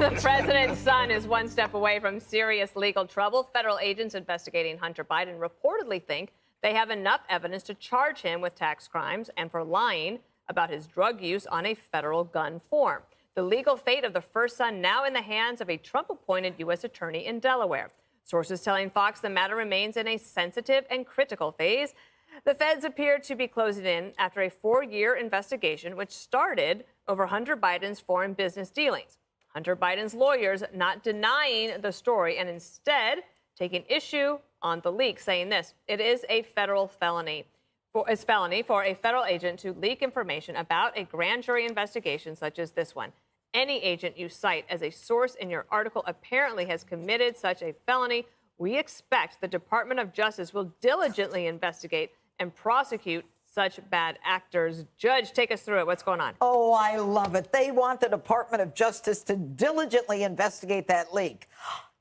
The president's son is one step away from serious legal trouble. Federal agents investigating Hunter Biden reportedly think they have enough evidence to charge him with tax crimes and for lying about his drug use on a federal gun form. The legal fate of the first son now in the hands of a Trump-appointed U.S. attorney in Delaware. Sources telling Fox the matter remains in a sensitive and critical phase. The feds appear to be closing in after a 4-year investigation, which started over Hunter Biden's foreign business dealings. Hunter Biden's lawyers not denying the story and instead taking issue on the leak, saying this: it is a federal felony. It's felony for a federal agent to leak information about a grand jury investigation such as this one. Any agent you cite as a source in your article apparently has committed such a felony. We expect the Department of Justice will diligently investigate and prosecute such bad actors. Judge, take us through it. What's going on? Oh, I love it. They want the Department of Justice to diligently investigate that leak.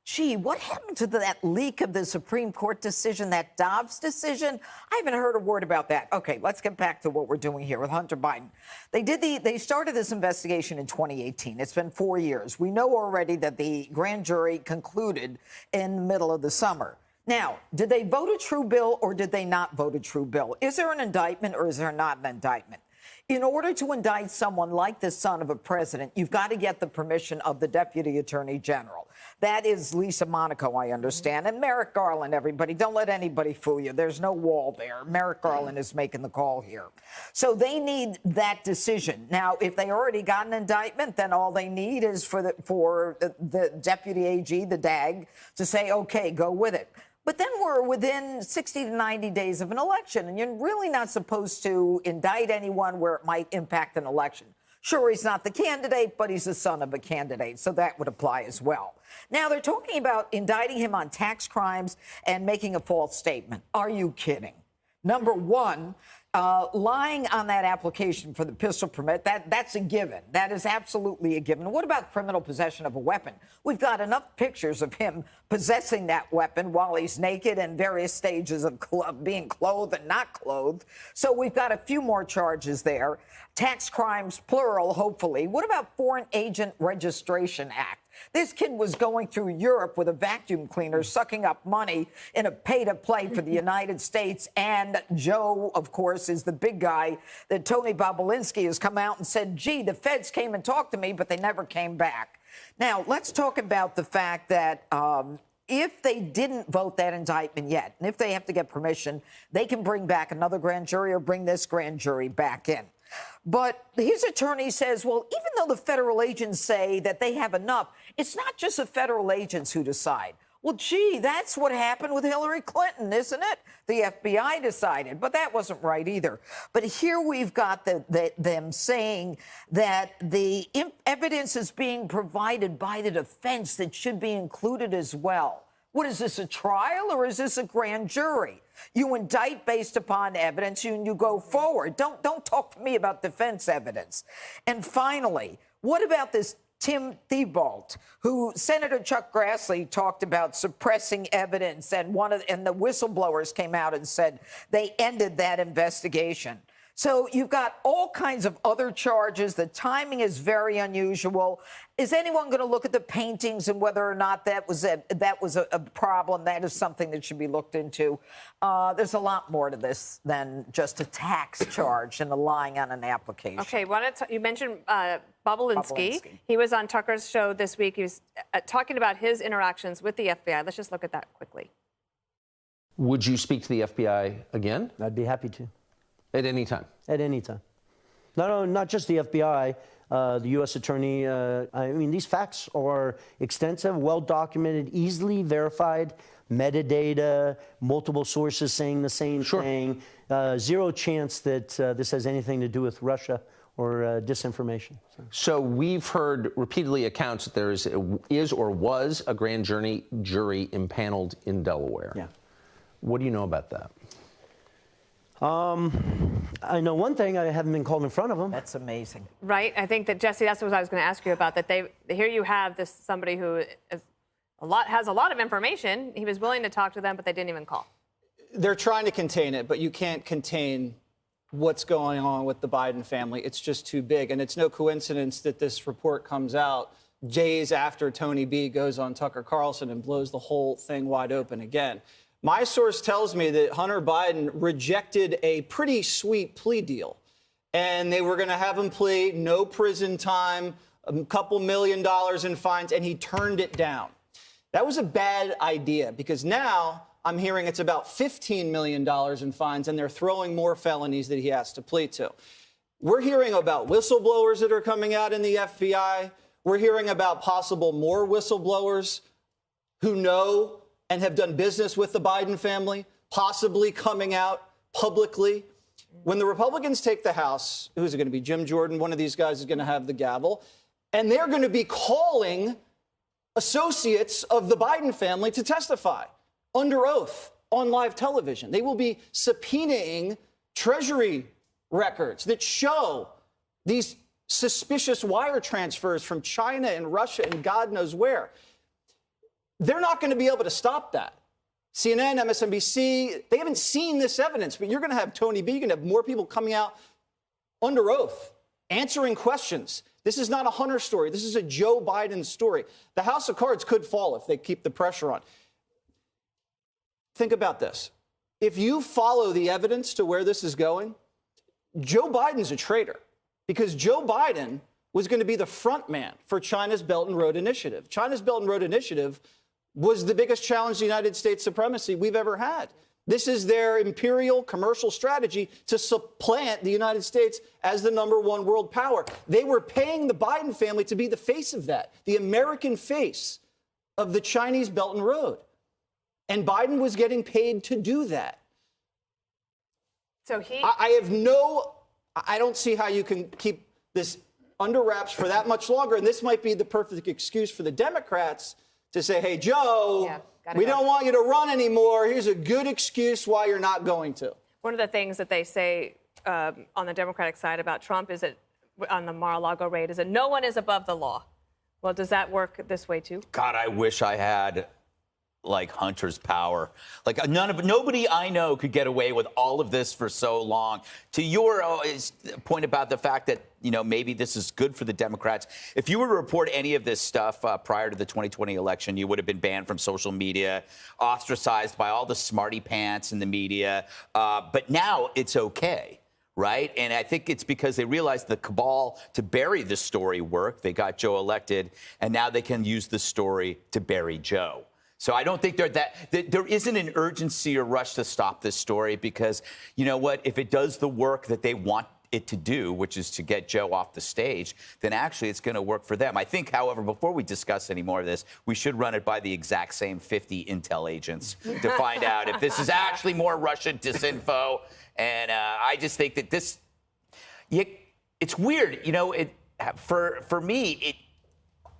Gee, what happened to that leak of the Supreme Court decision, that Dobbs decision? I haven't heard a word about that. Okay, let's get back to what we're doing here with Hunter Biden. They started this investigation in 2018. It's been 4 years. We know already that the grand jury concluded in the middle of the summer. Now, did they vote a true bill or did they not vote a true bill? Is there an indictment or is there not an indictment? In order to indict someone like the son of a president, you've got to get the permission of the Deputy Attorney General. That is Lisa Monaco, I understand. And Merrick Garland, everybody. Don't let anybody fool you. There's no wall there. Merrick Garland is making the call here. So they need that decision. Now, if they already got an indictment, then all they need is for the Deputy AG, the DAG, to say, OK, go with it. But then we're within 60 to 90 days of an election, and you're really not supposed to indict anyone where it might impact an election. Sure, he's not the candidate, but he's the son of a candidate, so that would apply as well. Now, they're talking about indicting him on tax crimes and making a false statement. Are you kidding? Number one, lying on that application for the pistol permit, that's a given. That is absolutely a given. What about criminal possession of a weapon? We've got enough pictures of him possessing that weapon while he's naked and various stages of being clothed and not clothed. So we've got a few more charges there. Tax crimes, plural, hopefully. What about Foreign Agent Registration Act? This kid was going through Europe with a vacuum cleaner, sucking up money in a pay-to-play for the United States. And Joe, of course, is the big guy that Tony Bobulinski has come out and said, gee, the feds came and talked to me, but they never came back. Now, let's talk about the fact that if they didn't vote that indictment yet, and if they have to get permission, they can bring back another grand jury or bring this grand jury back in. But his attorney says, well, even though the federal agents say that they have enough, it's not just the federal agents who decide. Well, gee, that's what happened with Hillary Clinton, isn't it? The FBI decided, but that wasn't right either. But here we've got them saying that the evidence is being provided by the defense that should be included as well. What is this, a trial or is this a grand jury? You indict based upon evidence and you go forward. Don't talk to me about defense evidence. And finally, what about this Tim Thibault, who Senator Chuck Grassley talked about suppressing evidence, and the whistleblowers came out and said they ended that investigation. So you've got all kinds of other charges. The timing is very unusual. Is anyone going to look at the paintings and whether or not that was a problem? That is something that should be looked into. There's a lot more to this than just a tax charge and the lying on an application. Okay, you mentioned Bobulinski. He was on Tucker's show this week. He was talking about his interactions with the FBI. Let's just look at that quickly. Would you speak to the FBI again? I'd be happy to. At any time? At any time. Not just the FBI, the U.S. Attorney. I mean, these facts are extensive, well-documented, easily verified, metadata, multiple sources saying the same thing. Zero chance that this has anything to do with Russia or disinformation. So we've heard repeatedly accounts that there is or was a grand jury impaneled in Delaware. Yeah. What do you know about that? I know one thing. I haven't been called in front of them. That's amazing. Right. I think that, Jesse, that's what I was going to ask you about, that here you have somebody who has a lot of information. He was willing to talk to them, but they didn't even call. They're trying to contain it, but you can't contain what's going on with the Biden family. It's just too big. And it's no coincidence that this report comes out days after Tony B goes on Tucker Carlson and blows the whole thing wide open again. My source tells me that Hunter Biden rejected a pretty sweet plea deal, and they were going to have him plead no prison time, a couple $1 million in fines, and he turned it down. That was a bad idea because now I'm hearing it's about $15 million in fines, and they're throwing more felonies that he has to plead to. We're hearing about whistleblowers that are coming out in the FBI. We're hearing about possible more whistleblowers who know and have done business with the Biden family, possibly coming out publicly. When the Republicans take the House, who's it going to be? Jim Jordan, one of these guys is going to have the gavel, and they're going to be calling associates of the Biden family to testify under oath on live television. They will be subpoenaing Treasury records that show these suspicious wire transfers from China and Russia and God knows where. They're not going to be able to stop that. CNN, MSNBC, they haven't seen this evidence, but you're going to have Tony B. You're going to have more people coming out under oath, answering questions. This is not a Hunter story. This is a Joe Biden story. The House of Cards could fall if they keep the pressure on. Think about this. If you follow the evidence to where this is going, Joe Biden's a traitor because Joe Biden was going to be the front man for China's Belt and Road Initiative. China's Belt and Road Initiative was the biggest challenge to United States supremacy we've ever had. This is their imperial commercial strategy to supplant the United States as the #1 world power. They were paying the Biden family to be the face of that, the American face of the Chinese Belt and Road. And Biden was getting paid to do that. So I don't see how you can keep this under wraps for that much longer. And this might be the perfect excuse for the Democrats to say, hey, Joe, we don't want you to run anymore. Here's a good excuse why you're not going to. One of the things that they say on the Democratic side about Trump is that on the Mar-a-Lago raid is that no one is above the law. Well, does that work this way, too? God, I wish I had like Hunter's power. Like nobody I know could get away with all of this for so long. To your point about the fact that, you know, maybe this is good for the Democrats. If you were to report any of this stuff prior to the 2020 election, you would have been banned from social media, ostracized by all the smarty pants in the media. But now it's okay. Right. And I think it's because they realized the cabal to bury this story worked. They got Joe elected, and now they can use the story to bury Joe. So I don't think there isn't an urgency or rush to stop this story because, you know what, if it does the work that they want it to do, which is to get Joe off the stage, then actually it's going to work for them. I think, however, before we discuss any more of this, we should run it by the exact same 50 intel agents to find out if this is actually more Russian disinfo. And I just think that it's weird. You know, for me,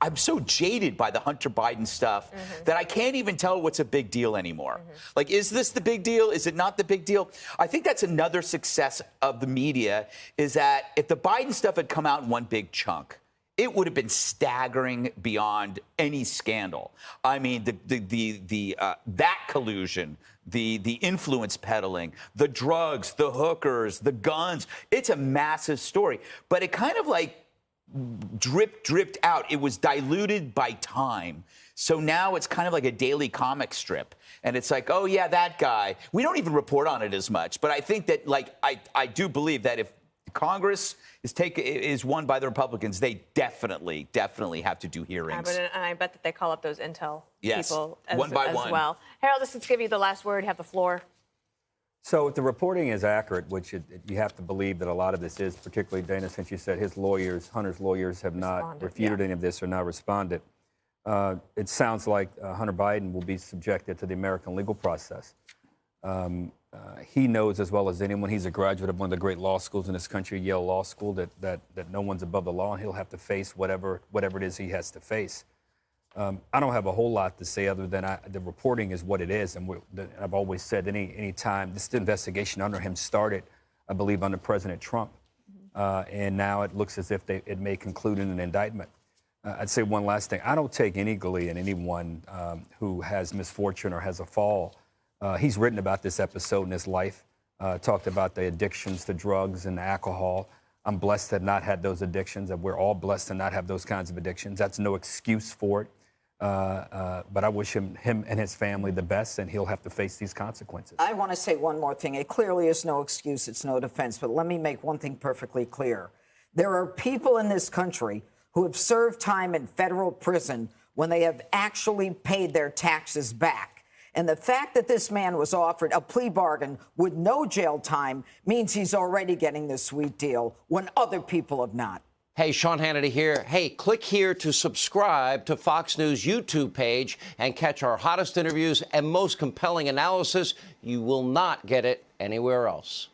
I'm so jaded by the Hunter Biden stuff that I can't even tell what's a big deal anymore. Like, is this the big deal? Is it not the big deal? I think that's another success of the media is that if the Biden stuff had come out in one big chunk, it would have been staggering beyond any scandal. I mean, that collusion, the influence peddling, the drugs, the hookers, the guns, it's a massive story. But it kind of like dripped out. It was diluted by time. So now it's kind of like a daily comic strip. And it's like, oh, yeah, that guy. We don't even report on it as much. But I think that, like, I do believe that if Congress is won by the Republicans, they definitely have to do hearings. And I bet that they call up those intel people one by as one. well. Harold, let's give you the last word. You have the floor. So if the reporting is accurate, which you have to believe that a lot of this is, particularly, Dana, since you said Hunter's lawyers have not refuted any of this or not responded, it sounds like Hunter Biden will be subjected to the American legal process. He knows as well as anyone, he's a graduate of one of the great law schools in this country, Yale Law School, that no one's above the law, and he'll have to face whatever it is he has to face. I don't have a whole lot to say other than the reporting is what it is. And I've always said any time this investigation under him started, I believe, under President Trump. And now it looks as if it may conclude in an indictment. I'd say one last thing. I don't take any glee in anyone who has misfortune or has a fall. He's written about this episode in his life, talked about the addictions to drugs and alcohol. I'm blessed to not have those addictions, and we're all blessed to not have those kinds of addictions. That's no excuse for it. But I wish him and his family the best, and he'll have to face these consequences. I want to say one more thing. It clearly is no excuse. It's no defense. But let me make one thing perfectly clear. There are people in this country who have served time in federal prison when they have actually paid their taxes back. And the fact that this man was offered a plea bargain with no jail time means he's already getting this sweet deal when other people have not. Hey, Sean Hannity here. Hey, click here to subscribe to Fox News YouTube page and catch our hottest interviews and most compelling analysis. You will not get it anywhere else.